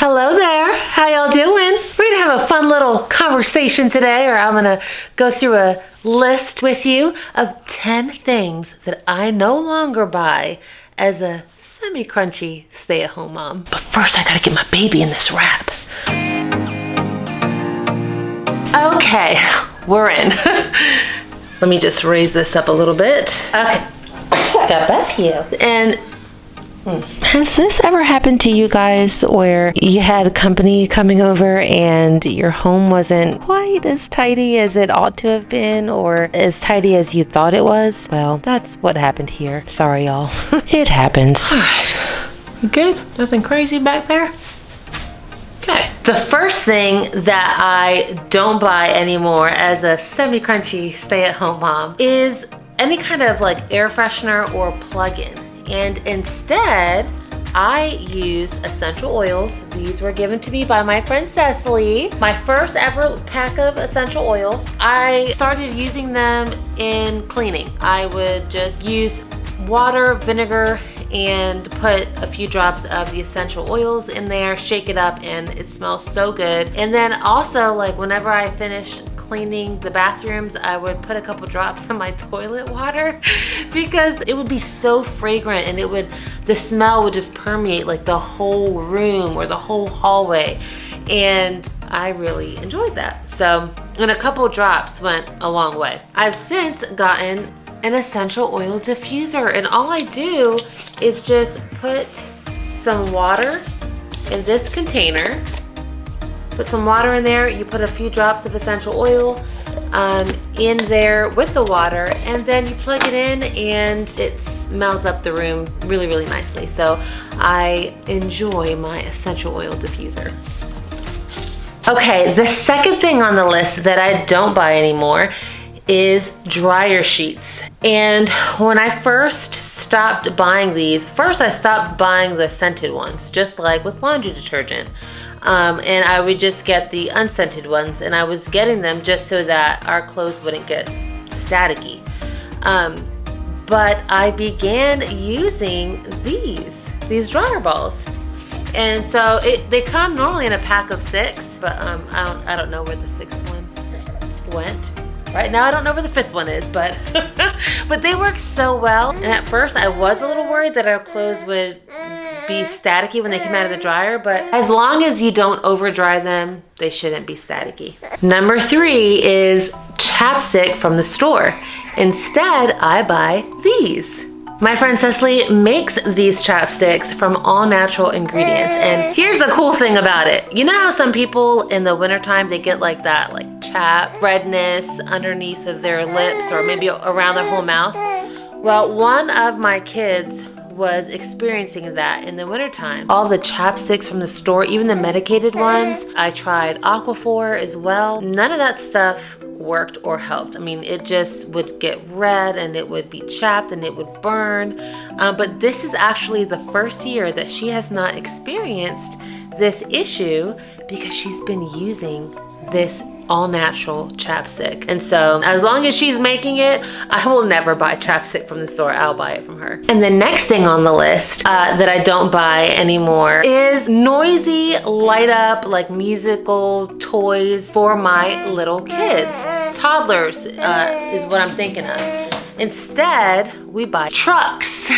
Hello there, how y'all doing? We're gonna have a fun little conversation today, or I'm gonna go through a list with you of 10 things that I no longer buy as a semi-crunchy stay-at-home mom. But first I gotta get my baby in this wrap. Okay, we're in. Let me just raise this up a little bit. Okay, God bless you. And has this ever happened to you guys where you had company coming over and your home wasn't quite as tidy as it ought to have been, or as tidy as you thought it was? Well, that's what happened here. Sorry, y'all. It happens. All right. You good? Nothing crazy back there? Okay. The first thing that I don't buy anymore as a semi-crunchy stay-at-home mom is any kind of like air freshener or plug-in. And instead, I use essential oils. These were given to me by my friend Cecily. My first ever pack of essential oils. I started using them in cleaning. I would just use water, vinegar, and put a few drops of the essential oils in there, shake it up, and it smells so good. And then also, like, whenever I finished cleaning the bathrooms, I would put a couple drops in my toilet water because it would be so fragrant, and the smell would just permeate like the whole room or the whole hallway. And I really enjoyed that. So, and a couple drops went a long way. I've since gotten an essential oil diffuser, and all I do is just put some water in this container. Put some water in there, you put a few drops of essential oil in there with the water, and then you plug it in and it smells up the room really, really nicely. So I enjoy my essential oil diffuser. Okay, the second thing on the list that I don't buy anymore is dryer sheets. And when I first stopped buying these, first I stopped buying the scented ones, just like with laundry detergent. And I would just get the unscented ones, and I was getting them just so that our clothes wouldn't get staticky. But I began using these dryer balls. And so they come normally in a pack of 6, but I don't know where the 6th one went. Right now I don't know where the 5th one is, but but they work so well. And at first I was a little worried that our clothes would be staticky when they came out of the dryer, but as long as you don't over dry them, they shouldn't be staticky. Number 3 is chapstick from the store. Instead, I buy these. My friend Cecily makes these chapsticks from all natural ingredients. And here's the cool thing about it. You know how some people in the wintertime, they get like that, like chapped redness underneath of their lips or maybe around their whole mouth? Well, one of my kids was experiencing that in the wintertime. All the chapsticks from the store, even the medicated ones, I tried Aquaphor as well. None of that stuff worked or helped. I mean, it just would get red and it would be chapped and it would burn. But this is actually the first year that she has not experienced this issue because she's been using this all-natural chapstick. And so as long as she's making it, I will never buy chapstick from the store. I'll buy it from her. And the next thing on the list that I don't buy anymore is noisy light up like musical toys for my little kids. Toddlers is what I'm thinking of. Instead, we buy trucks.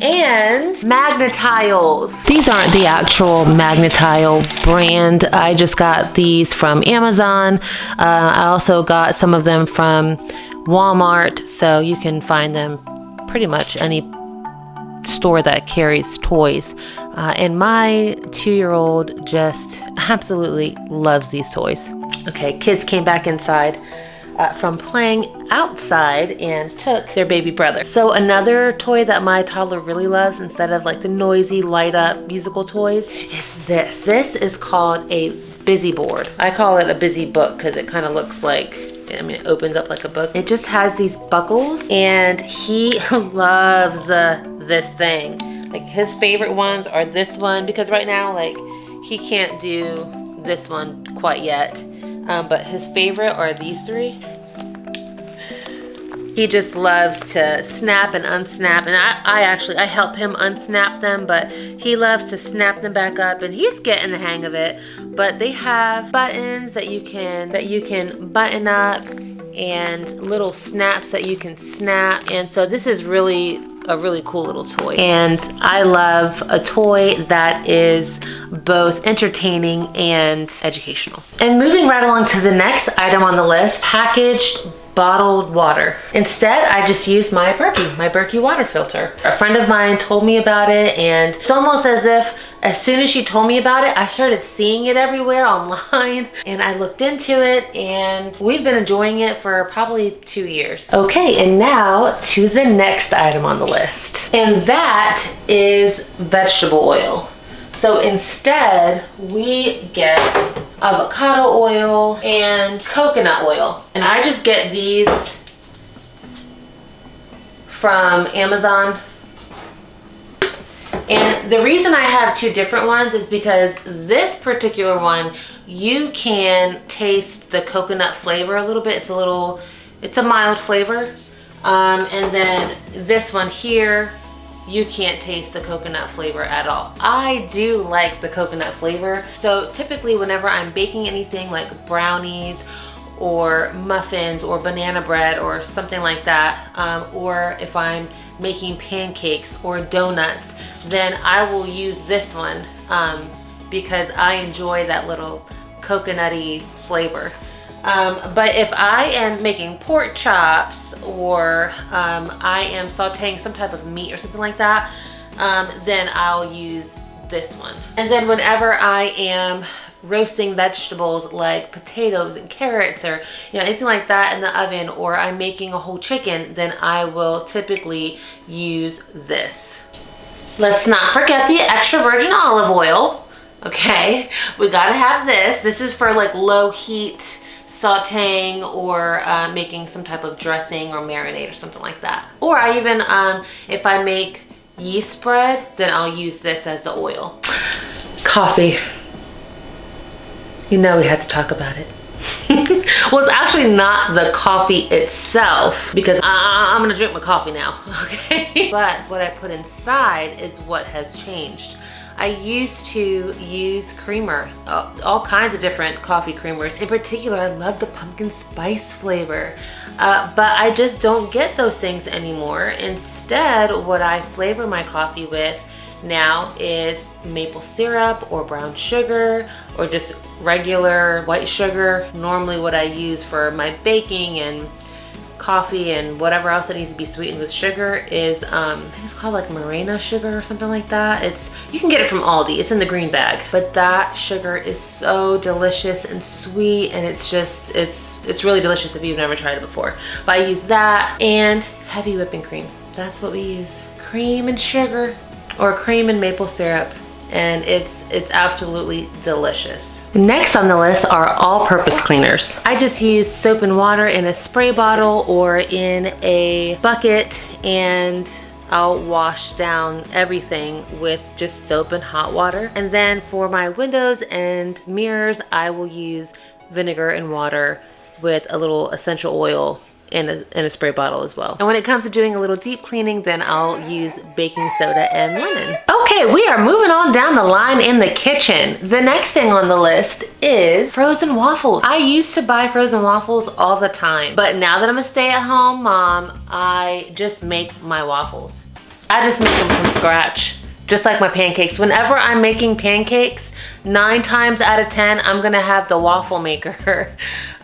And Magnetiles. These aren't the actual Magnetile brand. I just got these from Amazon. I also got some of them from Walmart, so you can find them pretty much any store that carries toys. And my 2-year-old just absolutely loves these toys. Okay, kids came back inside from playing outside and took their baby brother. So another toy that my toddler really loves, instead of like the noisy light up musical toys, is this. This is called a busy board. I call it a busy book because it kind of looks like, I mean, it opens up like a book. It just has these buckles, and he loves this thing. Like, his favorite ones are this one, because right now, like, he can't do this one quite yet. But his favorite are these 3. He just loves to snap and unsnap, and I help him unsnap them, but he loves to snap them back up, and he's getting the hang of it. But they have buttons that you can button up, and little snaps that you can snap. And so this is really a really cool little toy, and I love a toy that is both entertaining and educational. And moving right along to the next item on the list, packaged bottled water. Instead, I just use my Berkey water filter. A friend of mine told me about it, and it's almost as if as soon as she told me about it, I started seeing it everywhere online, and I looked into it, and we've been enjoying it for probably 2 years. Okay, and now to the next item on the list, and that is vegetable oil. So instead, we get avocado oil and coconut oil. And I just get these from Amazon. And the reason I have two different ones is because this particular one, you can taste the coconut flavor a little bit. It's a mild flavor. And then this one here, you can't taste the coconut flavor at all. I do like the coconut flavor. So typically whenever I'm baking anything like brownies or muffins or banana bread or something like that, or if I'm making pancakes or donuts, then I will use this one because I enjoy that little coconutty flavor. But if I am making pork chops or I am sauteing some type of meat or something like that, then I'll use this one. And then whenever I am roasting vegetables like potatoes and carrots or anything like that in the oven, or I'm making a whole chicken, then I will typically use this. Let's not forget the extra virgin olive oil. Okay, we gotta have this. This is for like low heat sauteing or making some type of dressing or marinade or something like that. Or I even, if I make yeast bread, then I'll use this as the oil. Coffee. You know we had to talk about it. Well, it's actually not the coffee itself, because I'm gonna drink my coffee now, okay? But what I put inside is what has changed. I used to use creamer, all kinds of different coffee creamers. In particular, I love the pumpkin spice flavor, but I just don't get those things anymore. Instead, what I flavor my coffee with now is maple syrup or brown sugar or just regular white sugar. Normally what I use for my baking and coffee and whatever else that needs to be sweetened with sugar is I think it's called like Morena sugar or something like that. You can get it from Aldi. It's in the green bag. But that sugar is so delicious and sweet, and it's really delicious if you've never tried it before. But I use that and heavy whipping cream. That's what we use. Cream and sugar, or cream and maple syrup, and it's absolutely delicious. Next on the list are all-purpose cleaners. I just use soap and water in a spray bottle or in a bucket, and I'll wash down everything with just soap and hot water. And then for my windows and mirrors, I will use vinegar and water with a little essential oil in a spray bottle as well. And when it comes to doing a little deep cleaning, then I'll use baking soda and lemon. Okay, we are moving on down the line in the kitchen. The next thing on the list is frozen waffles. I used to buy frozen waffles all the time, but now that I'm a stay-at-home mom, I just make my waffles. I just make them from scratch, just like my pancakes. Whenever I'm making pancakes, 9 times out of 10, I'm gonna have the waffle maker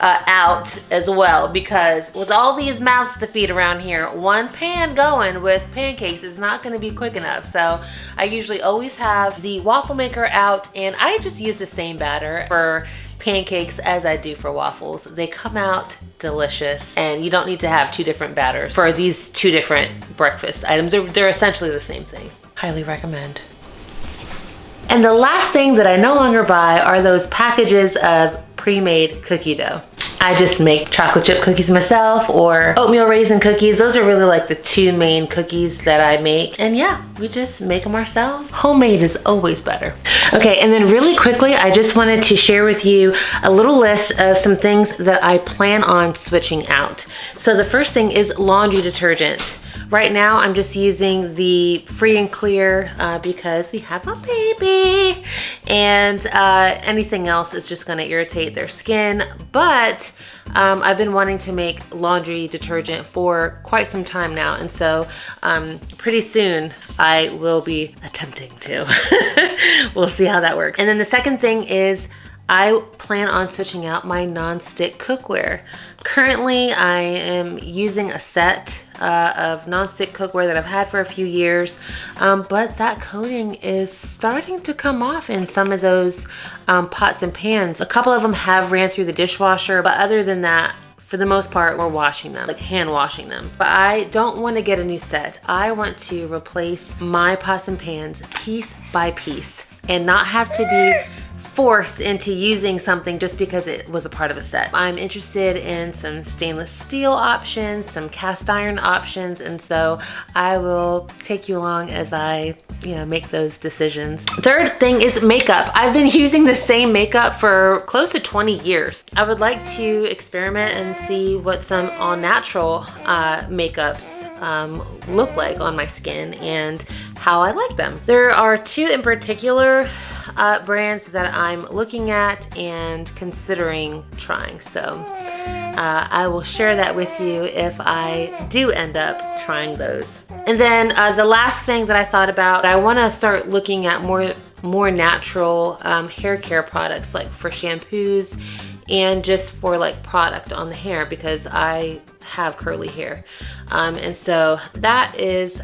out as well, because with all these mouths to feed around here, one pan going with pancakes is not gonna be quick enough. So I usually always have the waffle maker out, and I just use the same batter for pancakes as I do for waffles. They come out delicious, and you don't need to have 2 different batters for these 2 different breakfast items. They're essentially the same thing. Highly recommend. And the last thing that I no longer buy are those packages of pre-made cookie dough. I just make chocolate chip cookies myself or oatmeal raisin cookies. Those are really like the two main cookies that I make. And yeah, we just make them ourselves. Homemade is always better. Okay, and then really quickly, I just wanted to share with you a little list of some things that I plan on switching out. So the first thing is laundry detergent. Right now, I'm just using the Free and Clear because we have a baby, and anything else is just gonna irritate their skin. But I've been wanting to make laundry detergent for quite some time now, and so pretty soon I will be attempting to. We'll see how that works. And then the second thing is I plan on switching out my non-stick cookware. Currently, I am using a set of non-stick cookware that I've had for a few years, but that coating is starting to come off in some of those pots and pans. A couple of them have ran through the dishwasher, but other than that, for the most part, we're washing them, like hand washing them. But I don't want to get a new set. I want to replace my pots and pans piece by piece and not have to be forced into using something just because it was a part of a set. I'm interested in some stainless steel options, some cast iron options, and so I will take you along as I make those decisions. Third thing is makeup. I've been using the same makeup for close to 20 years. I would like to experiment and see what some all natural makeups look like on my skin and how I like them. There are two in particular brands that I'm looking at and considering trying. So I will share that with you if I do end up trying those. And then the last thing that I thought about, I want to start looking at more natural hair care products, like for shampoos and just for like product on the hair, because I have curly hair. And so that is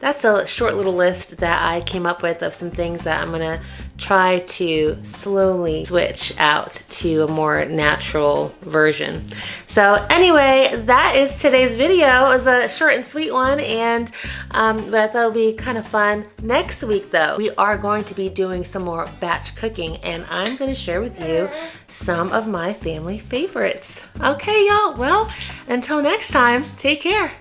that's a short little list that I came up with of some things that I'm gonna try to slowly switch out to a more natural version. So anyway, that is today's video. It was a short and sweet one, and but I thought it would be kind of fun. Next week though, we are going to be doing some more batch cooking, and I'm going to share with you some of my family favorites. Okay, y'all, well, until next time, take care.